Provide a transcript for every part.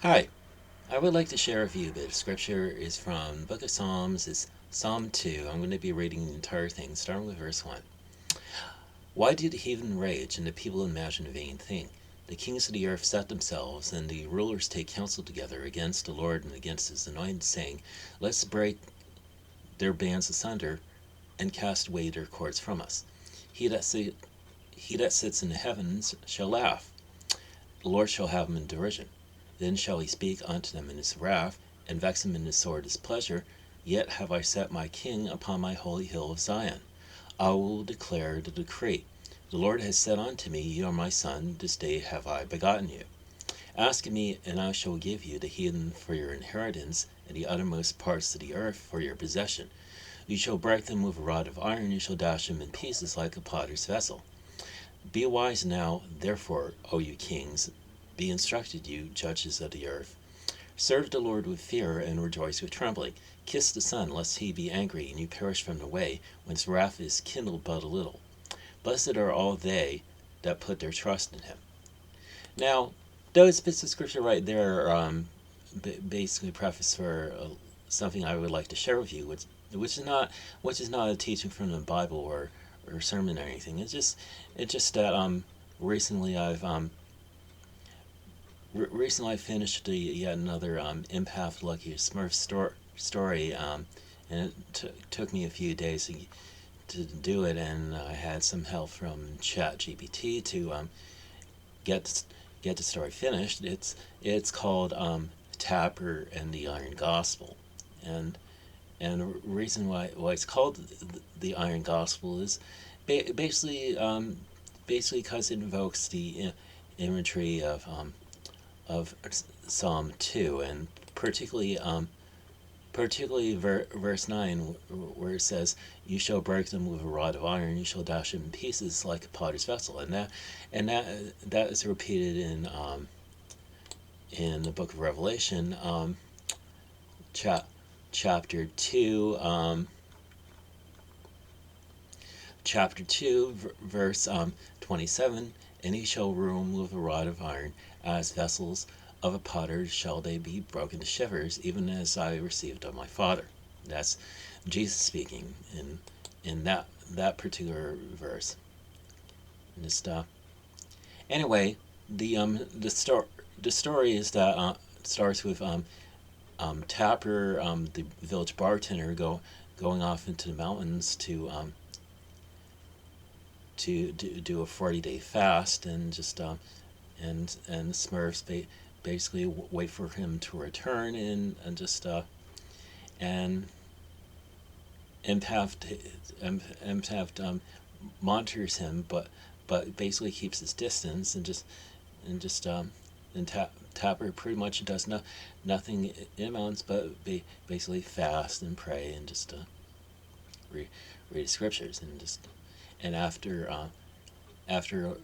Hi, I would like to share with you a bit of scripture is from the Book of Psalms. It's Psalm 2. I'm going to be reading the entire thing, starting with verse 1. Why do the heathen rage and the people imagine a vain thing? The kings of the earth set themselves, and the rulers take counsel together against the Lord and against his anointed, saying, Let's break their bands asunder and cast away their cords from us. He that, si- he that sits in the heavens shall laugh. The Lord shall have them in derision. Then shall he speak unto them in his wrath, and vex them in his sore displeasure. Yet have I set my king upon my holy hill of Zion. I will declare the decree. The Lord has said unto me, You are my son, this day have I begotten you. Ask of me, and I shall give you the heathen for your inheritance, and the uttermost parts of the earth for your possession. You shall break them with a rod of iron, you shall dash them in pieces like a potter's vessel. Be wise now, therefore, O you kings, be instructed, you judges of the earth. Serve the Lord with fear and rejoice with trembling. Kiss the Son, lest he be angry and you perish from the way, when his wrath is kindled but a little. Blessed are all they that put their trust in him. Now, those bits of scripture right there are basically preface for something I would like to share with you, which is not a teaching from the Bible or sermon or anything. It's just that recently I finished yet another Empath Luckiest Smurf story, and it took me a few days to do it, and I had some help from ChatGPT to get get the story finished. It's called Tapper and the Iron Gospel, and the reason why it's called the Iron Gospel is basically basically because it invokes the imagery of Psalm 2, and particularly verse 9, where it says, You shall break them with a rod of iron, you shall dash them in pieces like a potter's vessel. And that is repeated in the book of Revelation, cha- chapter 2, verse 27. And he shall rule them with a rod of iron, as vessels of a potter shall they be broken to shivers, even as I received of my Father. That's Jesus speaking in that particular verse. And just anyway, the story is that starts with Tapper, the village bartender, going off into the mountains to do a 40-day fast, and just and the Smurfs basically wait for him to return, and just and Empath Empath monitors him, but basically keeps his distance, and just and Tapper pretty much does nothing in amounts but basically fast and pray, and just read read scriptures, and just and after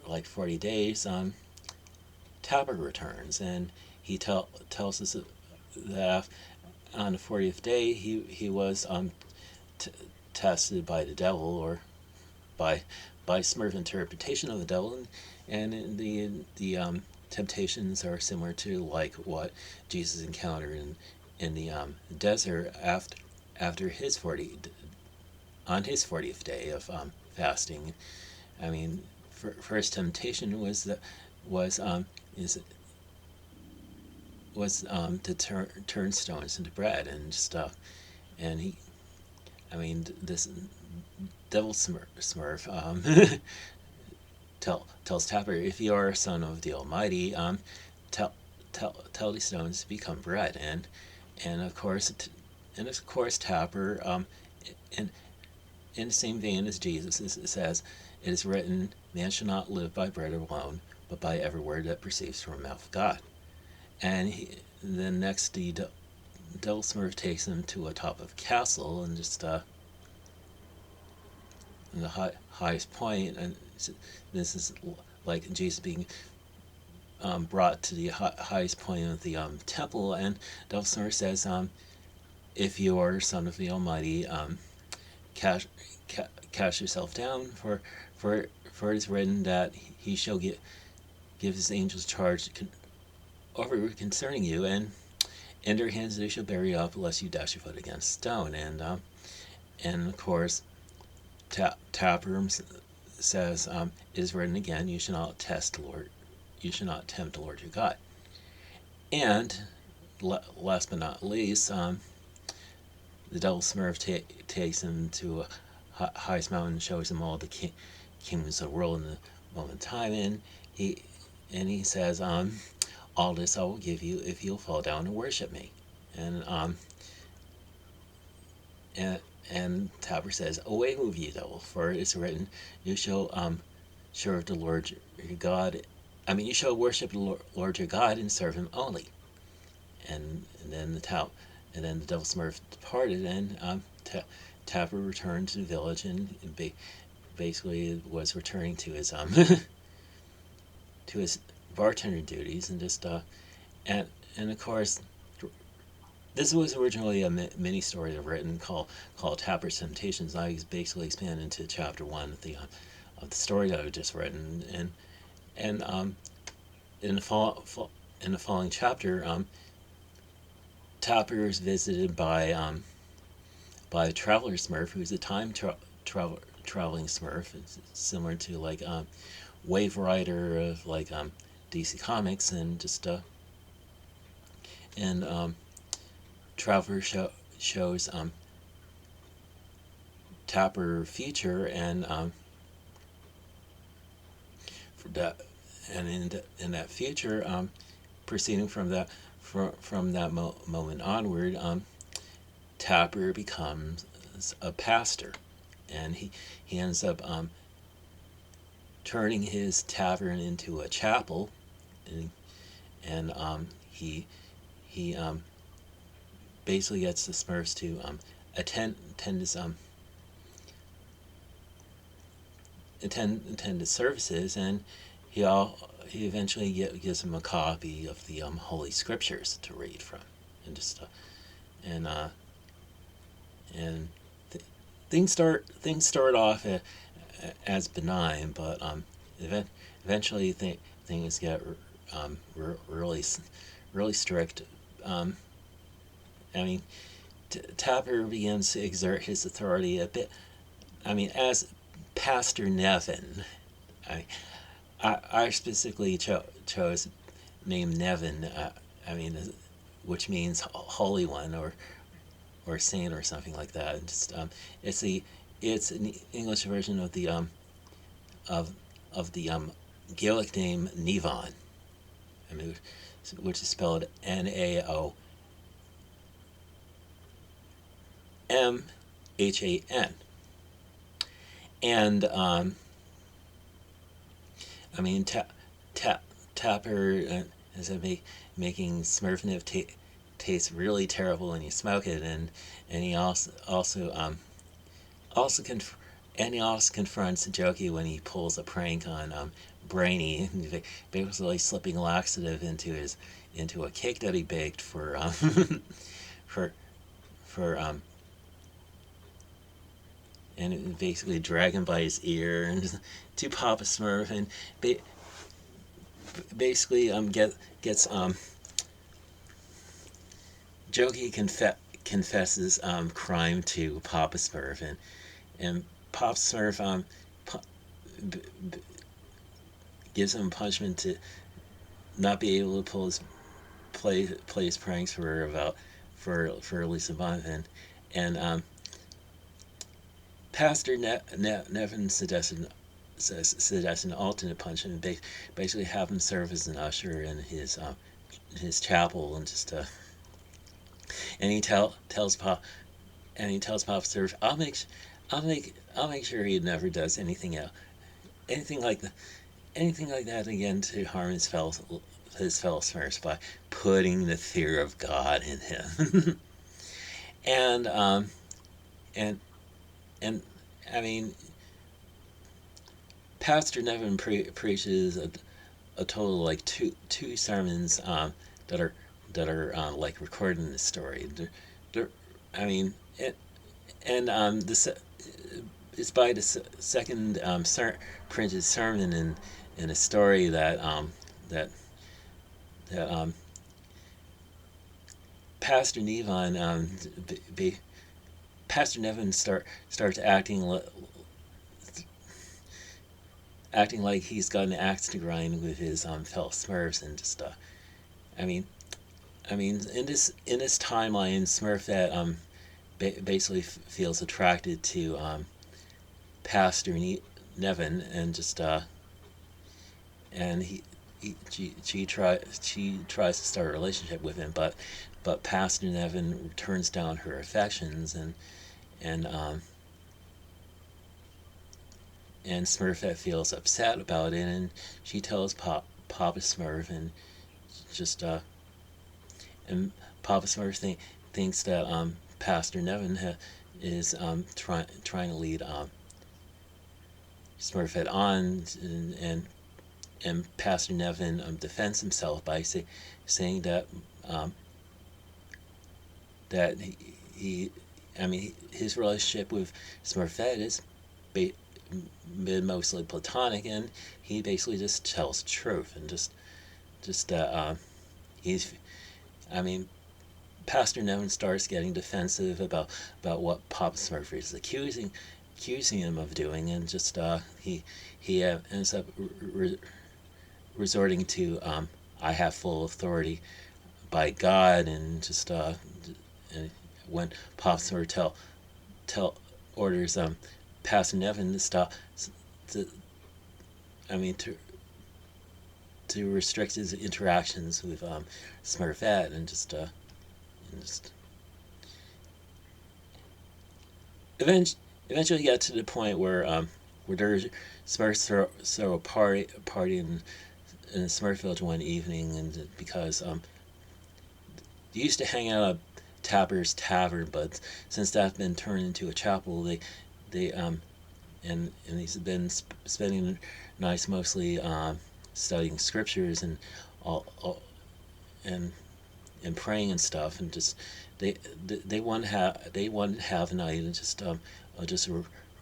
like 40 days, Tapper returns, and he tells us that on the 40th day he was t- tested by the devil, or by Smurf interpretation of the devil, and the temptations are similar to like what Jesus encountered in the desert after his 40th day of fasting. I mean, first temptation was is to turn stones into bread and stuff, and he, I mean, this devil Smurf tells Tapper, if you are a son of the Almighty, tell tell these stones to become bread, and of course Tapper, in in the same vein as Jesus, it says, "It is written, man shall not live by bread alone, but by every word that proceeds from the mouth of God." And then next, the devil Smurf takes him to a top of a castle, and just the highest point, and this is like Jesus being brought to the highest point of the temple, and devil Smurf says, "If you are son of the Almighty, cast, cast yourself down, for it is written that he shall give his angels charge over concerning you, and in their hands they shall bear you up, lest you dash your foot against a stone. And of course, Tapper says, it is written again, you shall not test the Lord, you shall not tempt the Lord your God. And last but not least, the Devil Smurf takes him to a highest mountain, shows him all the kingdoms of the world in the moment of time, and he says, all this I will give you if you'll fall down and worship me. And and and Tapper says, away with you, devil, for it's written, you shall serve the Lord your God. I mean, you shall worship the Lord your God and serve him only. And then the Devil Smurf departed, and Tapper returned to the village, and basically was returning to his to his bartender duties, and just and of course, this was originally a mini story written called Tapper's Temptations. I basically expanded into chapter one of the story that I just written, and in the following chapter, Tapper is visited by the Traveler Smurf, who's a time traveling Smurf. It's similar to like Wave Rider of like DC Comics, and just and Traveler shows Tapper future, and for that, and in that future, proceeding from that moment onward, Tapper becomes a pastor, and he ends up turning his tavern into a chapel, and he basically gets the Smurfs to attend his attend his services, and he eventually gives him a copy of the Holy Scriptures to read from, and just and and things start off as benign, but eventually things get really strict. I mean, Tapper begins to exert his authority a bit. I mean, as Pastor Nevin, I specifically chose name Nevin. I mean, which means Holy One, or Saint, or something like that. Just it's an English version of the of the Gaelic name Nevon. I mean, which is spelled Naomhan. And I mean, Tapper is making Smurfnip taste really terrible when you smoke it, and he also confronts Jokey when he pulls a prank on Brainy, basically slipping laxative into a cake that he baked for for and basically drag him by his ear and to Papa Smurf, and basically gets Jokey confesses crime to Papa Smurf, and Papa Smurf b- b- gives him punishment to not be able to play his pranks for at least a month, and Pastor Nevin suggested an alternate punishment, basically have him serve as an usher in his chapel, and just and he tells Papa Smurf, I'll make sure he never does anything else, anything like that again to harm his fellow Smurfs by putting the fear of God in him. and and and I mean, Pastor Nevin preaches a total of like two sermons that are like recorded in the story. I mean, and this is by the second printed sermon in a story that that Pastor Nevon, Pastor Nevin starts acting like he's got an axe to grind with his fellow Smurfs, and just I mean, in this timeline, Smurf that basically feels attracted to Pastor Nevin, and just and she tries to start a relationship with him, but Pastor Nevin turns down her affections, and um, and Smurfette feels upset about it, and she tells Papa Smurf, and just and Papa Smurf thinks that Pastor Nevin is trying to lead Smurfette on, and Pastor Nevin defends himself by saying that um, that he I mean, his relationship with Smurfette is ba- mostly platonic, and he basically just tells the truth, and just that he's I mean, Pastor Nevin starts getting defensive about what Papa Smurf is accusing him of doing, and just he ends up resorting to I have full authority by God, and just and when Papa Smurf tell orders Pastor Nevin to stop, to, I mean to restrict his interactions with Smurfette, and just eventually get to the point where there's Smurfs throw a party in Smurf Village one evening, and because they used to hang out at Tapper's Tavern, but since that's been turned into a chapel, they and he's been spending nights mostly studying scriptures and all and praying and stuff, and just they want to have a night and just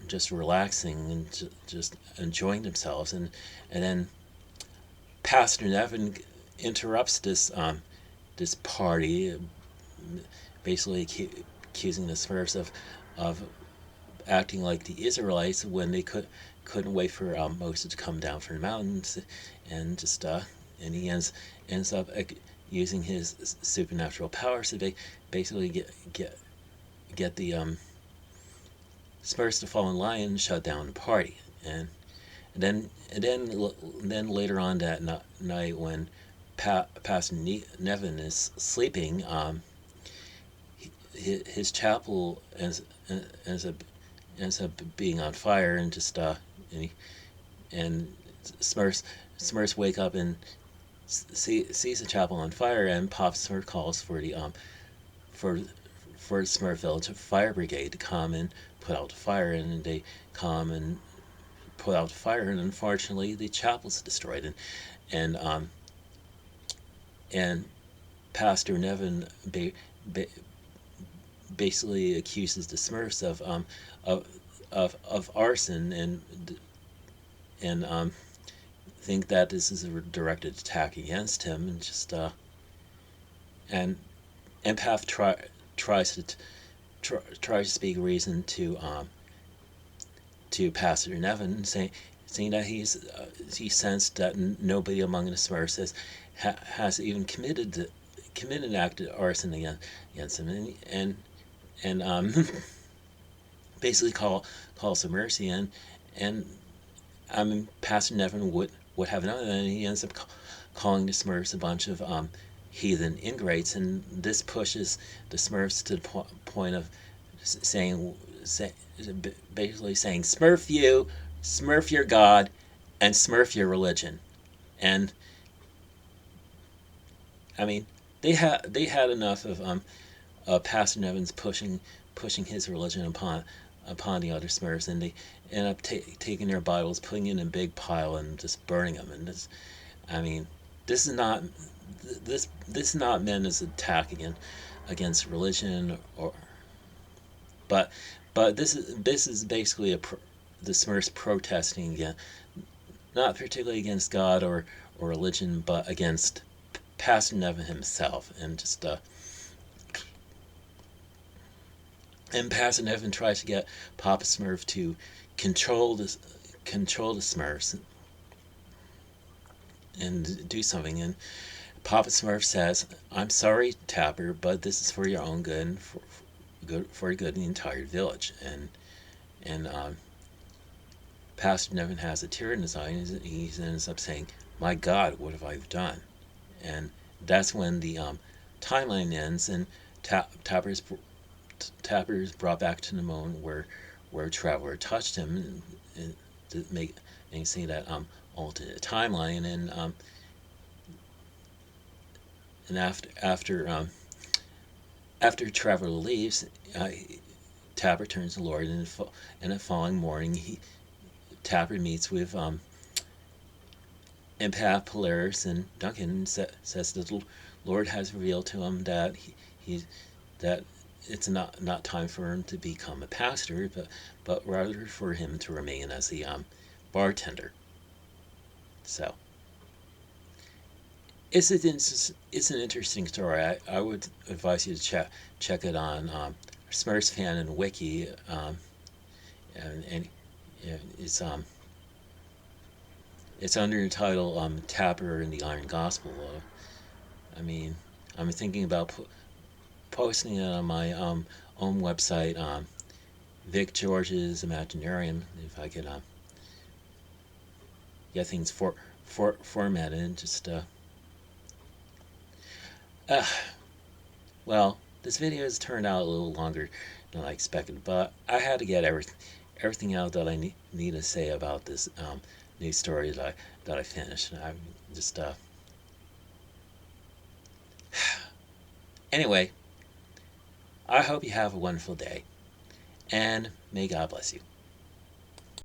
just relaxing and just enjoying themselves, and then Pastor Nevin interrupts this party, basically accusing the Smurfs of acting like the Israelites when they couldn't wait for Moses to come down from the mountains, and just and he ends up using his supernatural powers to basically get the Smurfs to fall in line and shut down the party, and then later on that night when Pastor Nevin is sleeping, his chapel ends up being on fire, and just and, he, and Smurfs wake up and sees the chapel on fire, and Pop Smurf calls for the for Smurf Village Fire Brigade to come and put out the fire, and they come and put out the fire, and unfortunately the chapel's destroyed, and and Pastor Nevin ba- basically accuses the Smurfs of of arson, and think that this is a directed attack against him, and just and Empath tries to speak reason to Pastor Nevin, saying that he sensed that nobody among the Smurfs has even committed an act of arson against him, and basically calls for mercy, and I mean, Pastor Nevin would have none of that, and he ends up calling the Smurfs a bunch of heathen ingrates, and this pushes the Smurfs to the point of saying, basically saying, Smurf your God, and Smurf your religion, and I mean, they had enough of Pastor Nevin's pushing his religion upon the other Smurfs, and they end up taking their Bibles, putting it in a big pile, and just burning them. And this, I mean, this is not this is not meant as an attack against religion, but this is basically the Smurfs protesting again, not particularly against God or religion, but against Pastor Nevin himself, and just Empath and Evan tries to get Papa Smurf to control the control the Smurfs and do something. And Papa Smurf says, "I'm sorry, Tapper, but this is for your own good and for good in the entire village." And Pastor Nevin has a tear in his eye, and he ends up saying, "My God, what have I done?" And that's when the timeline ends, and Tapper's brought back to the moment where Traveler touched him, and to make and see that alternate timeline, and after Traveler leaves, Tapper turns to Lord, and the following morning Tapper meets with Empath, Polaris, and Duncan. Says that the Lord has revealed to him that he that it's not time for him to become a pastor, but rather for him to remain as the bartender. So it's an interesting story. I would advise you to check it on Smurfs Fan and Wiki, and it's under the title Tapper and the Iron Gospel. I mean, I'm thinking about posting it on my own website, Vic George's Imaginarium, if I could get things formatted and just uh, well, this video has turned out a little longer than I expected, but I had to get everything out that I need to say about this news story that I finished. I just anyway, I hope you have a wonderful day, and may God bless you.